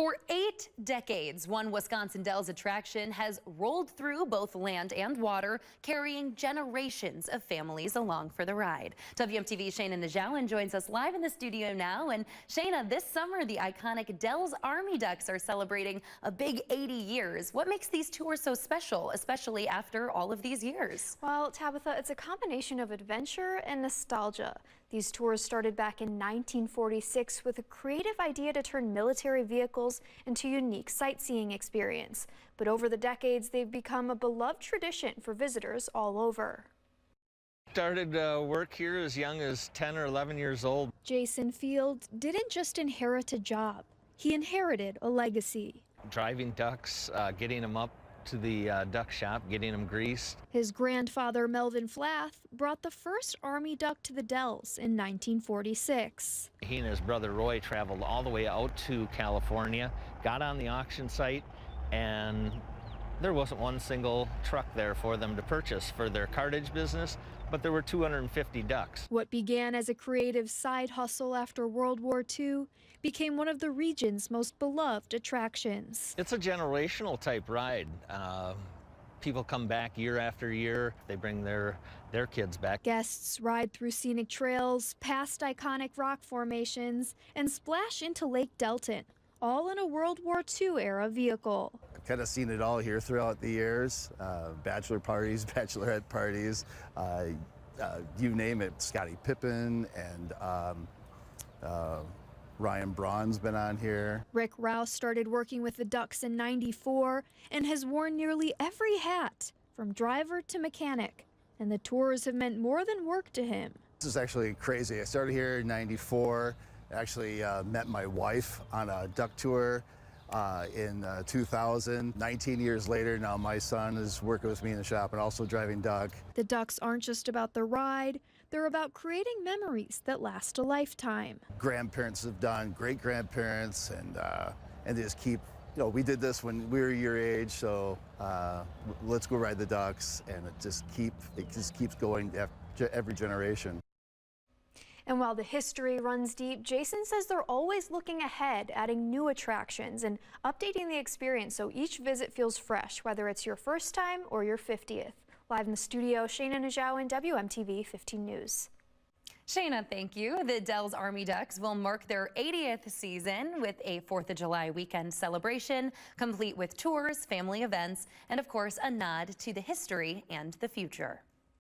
For 8 decades, one Wisconsin Dells attraction has rolled through both land and water, carrying generations of families along for the ride. WMTV's Shayna Najawan joins us live in the studio now. And Shayna, this summer, the iconic Dells Army Ducks are celebrating a big 80 years. What makes these tours so special, especially after all of these years? Well, Tabitha, it's a combination of adventure and nostalgia. These tours started back in 1946 with a creative idea to turn military vehicles into a unique sightseeing experience. But over the decades, they've become a beloved tradition for visitors all over. Started work here as young as 10 or 11 years old. Jason Field didn't just inherit a job, he inherited a legacy. Driving ducks, getting them up to the duck shop, getting them greased. His grandfather, Melvin Flath, brought the first Army duck to the Dells in 1946. He and his brother Roy traveled all the way out to California, got on the auction site, and there wasn't one single truck there for them to purchase for their cartage business, but there were 250 ducks. What began as a creative side hustle after World War II became one of the region's most beloved attractions. It's a generational type ride. People come back year after year. They bring their kids back. Guests ride through scenic trails, past iconic rock formations, and splash into Lake Delton, all in a World War II era vehicle. I've kind of seen it all here throughout the years. Bachelor parties, bachelorette parties, you name it. Scottie Pippen and Ryan Braun's been on here. Rick Rouse started working with the Ducks in '94 and has worn nearly every hat, from driver to mechanic. And the tours have meant more than work to him. This is actually crazy. I started here in '94. Actually met my wife on a duck tour in 2000. 19 years later, now my son is working with me in the shop and also driving duck. The Ducks aren't just about the ride, they're about creating memories that last a lifetime. Grandparents have done, great-grandparents, and they just keep, you know, we did this when we were your age, so let's go ride the ducks, and it just keeps going after every generation. And while the history runs deep, Jason says they're always looking ahead, adding new attractions and updating the experience so each visit feels fresh, whether it's your first time or your 50th. Live in the studio, Shayna Najawan, WMTV 15 News. Shayna, thank you. The Dells Army Ducks will mark their 80th season with a 4th of July weekend celebration, complete with tours, family events, and of course, a nod to the history and the future.